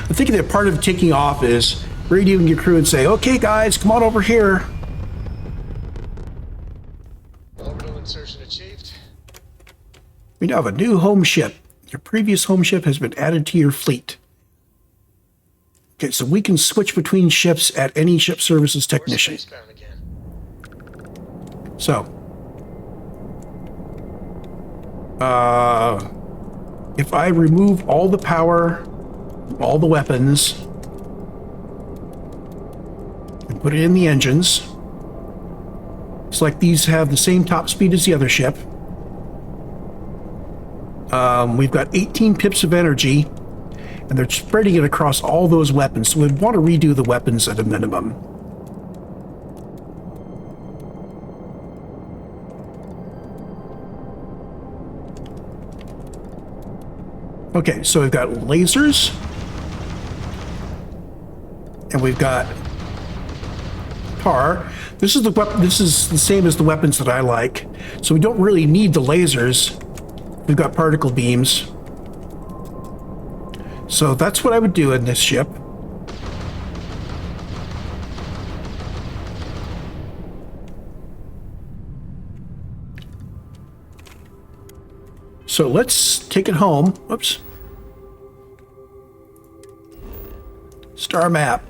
I'm thinking that part of taking off is radioing your crew and say, okay guys, come on over here. Orbital insertion achieved. We now have a new home ship. Your previous home ship has been added to your fleet. Okay, so we can switch between ships at any ship services technician. So, if I remove all the power, all the weapons, and put it in the engines, it's like these have the same top speed as the other ship. We've got 18 pips of energy, and they're spreading it across all those weapons, so we'd want to redo the weapons at a minimum. Okay, so we've got lasers, and we've got PAR. This is the weapon. This is the same as the weapons that I like, so we don't really need the lasers. We've got particle beams, so that's what I would do in this ship. So let's take it home. Oops. Star map.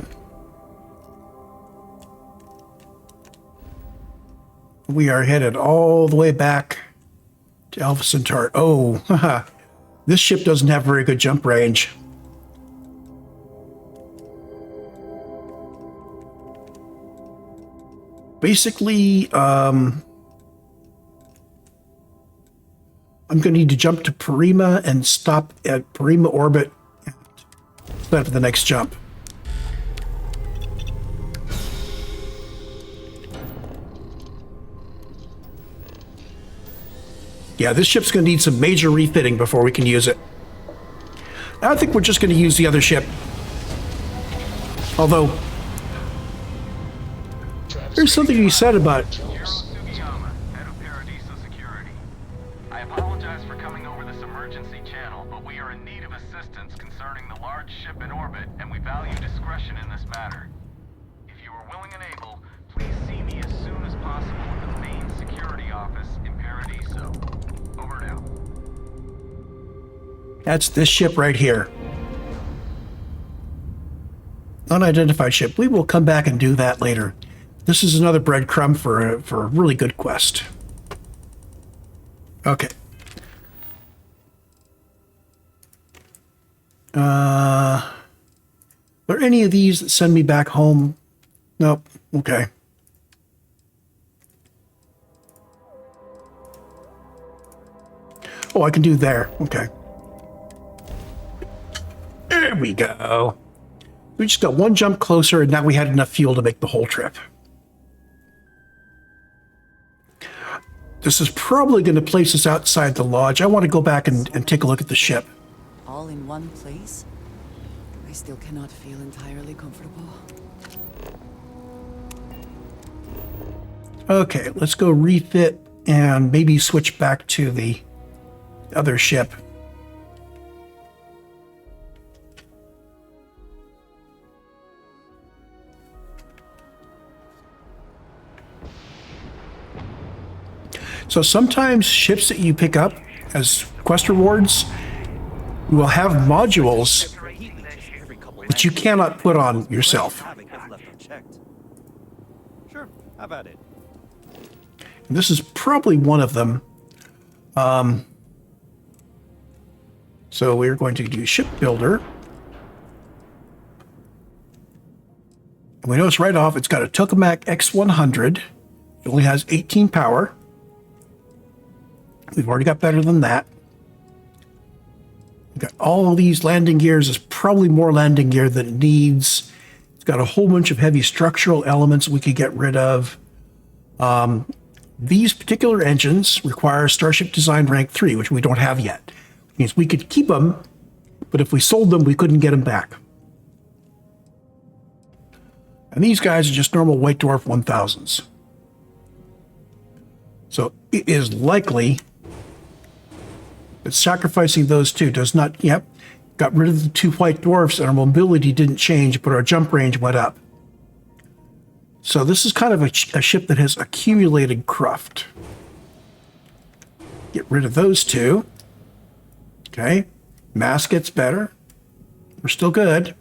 We are headed all the way back to Alpha Centauri. Oh, haha. This ship doesn't have very good jump range. Basically, I'm going to need to jump to Parima and stop at Parima orbit and plan for the next jump. Yeah, this ship's going to need some major refitting before we can use it. I think we're just going to use the other ship. Although, there's something you said about that's this ship right here. Unidentified ship. We will come back and do that later. This is another breadcrumb for a really good quest. Okay. Are there any of these that send me back home? Nope. Okay. Oh, I can do there. Okay. There we go. We just got one jump closer, and now we had enough fuel to make the whole trip. This is probably going to place us outside the lodge. I want to go back and take a look at the ship. All in one place? I still cannot feel entirely comfortable. Okay, let's go refit and maybe switch back to the other ship. So sometimes ships that you pick up as quest rewards will have modules that you cannot put on yourself. Sure, how about it? And this is probably one of them. So we're going to do ship builder. And we notice right off it's got a tokamak X100. It only has 18 power. We've already got better than that. We've got all of these landing gears. There's probably more landing gear than it needs. It's got a whole bunch of heavy structural elements we could get rid of. These particular engines require Starship Design Rank 3, which we don't have yet. It means we could keep them, but if we sold them, we couldn't get them back. And these guys are just normal White Dwarf 1000s. So it is likely that sacrificing those two does not, got rid of the 2 White Dwarfs and our mobility didn't change, but our jump range went up. So this is kind of a ship that has accumulated cruft. Get rid of those 2. Okay, mass gets better. We're still good.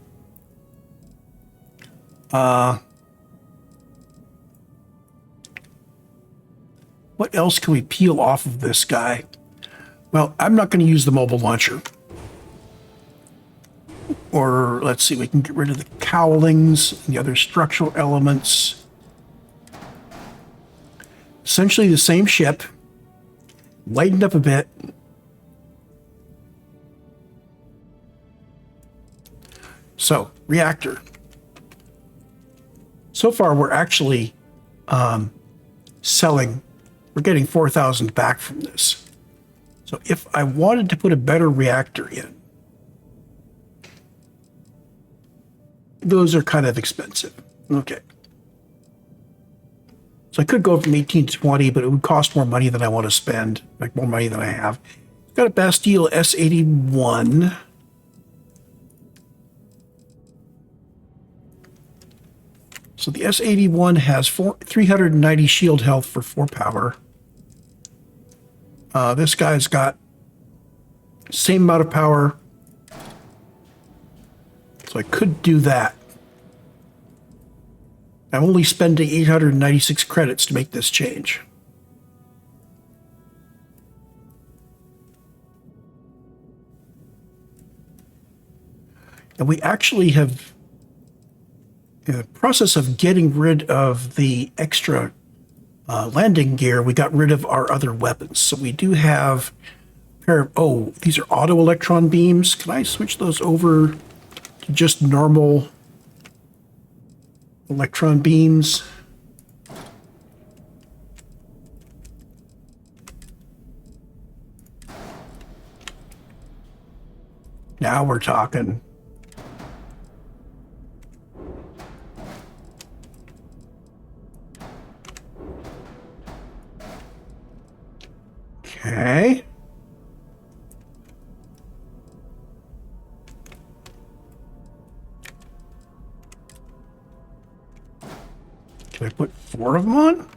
What else can we peel off of this guy? Well, I'm not going to use the mobile launcher. Or, let's see, we can get rid of the cowlings and the other structural elements. Essentially the same ship, lightened up a bit. So, reactor. So far, we're actually selling. We're getting 4,000 back from this. So if I wanted to put a better reactor in, those are kind of expensive. Okay. So I could go from 18 to 20, but it would cost more money than I want to spend, like more money than I have. Got a Bastille S81. So the S81 has 390 shield health for 4 power. This guy's got same amount of power. So I could do that. I'm only spending 896 credits to make this change. And we actually have, in the process of getting rid of the extra landing gear, we got rid of our other weapons. So we do have a pair of, these are auto electron beams. Can I switch those over to just normal electron beams? Now we're talking. Okay. Can I put 4 of them on?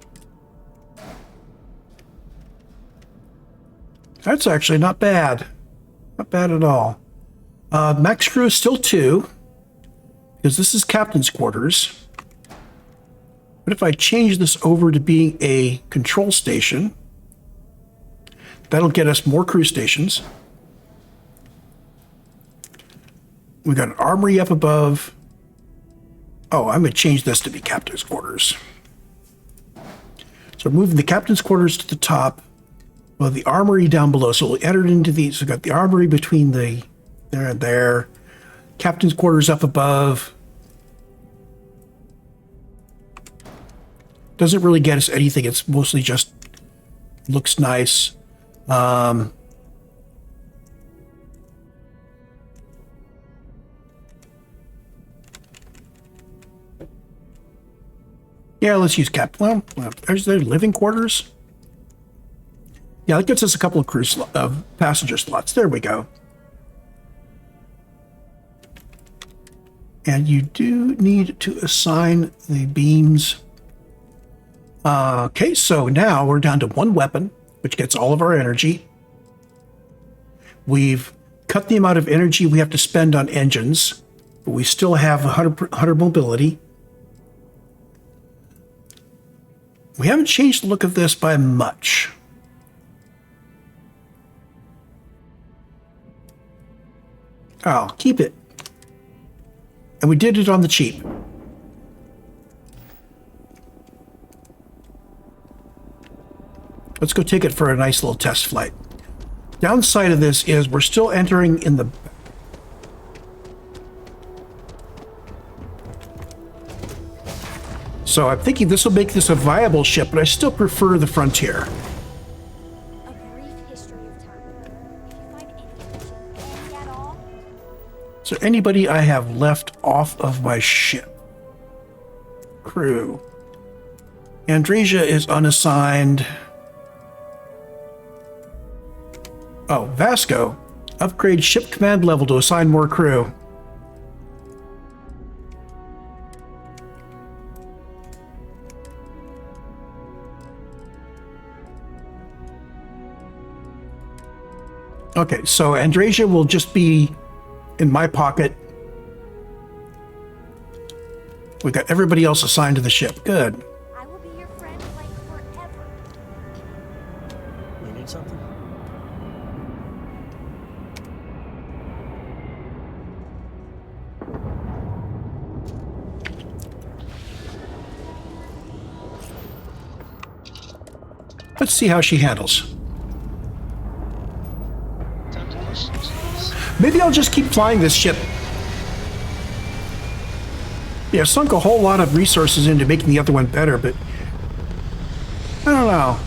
That's actually not bad. Not bad at all. Max crew is still 2, because this is captain's quarters. What if I change this over to being a control station? That'll get us more crew stations. We got an armory up above. Oh, I'm going to change this to be captain's quarters. So moving the captain's quarters to the top, well, the armory down below. So we'll enter into these. So we've got the armory between the there and there. Captain's quarters up above. Doesn't really get us anything. It's mostly just Looks nice. Yeah, let's use cap. Well, there's their living quarters. Yeah, that gets us a couple of passenger slots. There we go. And you do need to assign the beams. Okay, so now we're down to one weapon, which gets all of our energy. We've cut the amount of energy we have to spend on engines, but we still have 100 mobility. We haven't changed the look of this by much. I'll keep it. And we did it on the cheap. Let's go take it for a nice little test flight. Downside of this is we're still entering in the... So I'm thinking this will make this a viable ship, but I still prefer the Frontier. A brief history of time. If you find any information at all. Is there anybody I have left off of my ship? Crew. Andreja is unassigned. Oh, Vasco. Upgrade ship command level to assign more crew. Okay, so Andreja will just be in my pocket. We got everybody else assigned to the ship. Good. I will be your friend like forever. You need something? Let's see how she handles. Maybe I'll just keep flying this ship. Yeah, sunk a whole lot of resources into making the other one better, but I don't know.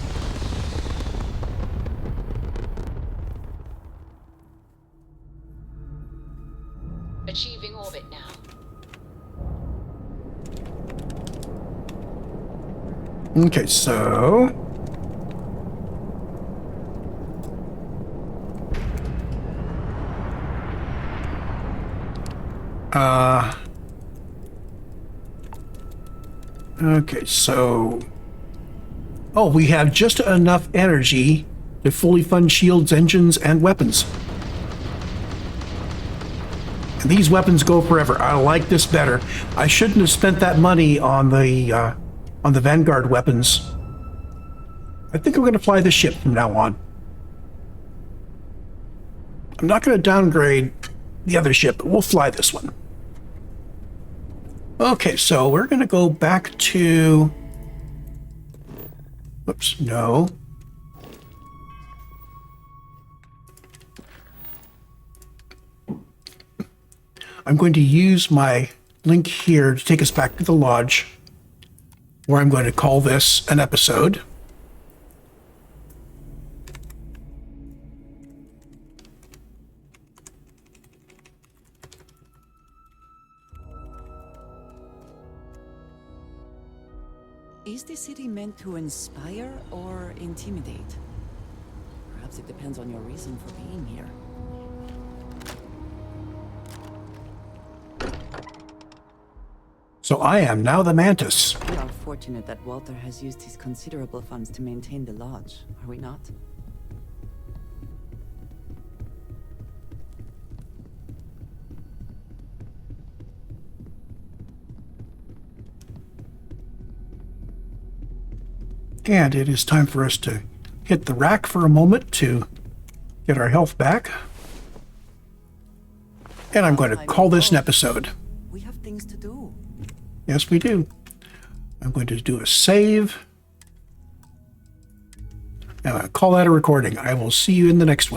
Achieving orbit now. Okay, so... Okay, so... Oh, we have just enough energy to fully fund shields, engines, and weapons. And these weapons go forever. I like this better. I shouldn't have spent that money on the Vanguard weapons. I think we're going to fly this ship from now on. I'm not going to downgrade the other ship, but we'll fly this one. Okay, so we're going to go back to... Oops, no. I'm going to use my link here to take us back to the lodge, where I'm going to call this an episode. Is the city meant to inspire or intimidate? Perhaps it depends on your reason for being here. So I am now the Mantis. We are fortunate that Walter has used his considerable funds to maintain the lodge, are we not? And it is time for us to hit the rack for a moment to get our health back. And I'm going to call this an episode. We have things to do. Yes, we do. I'm going to do a save. And I'll call that a recording. I will see you in the next one.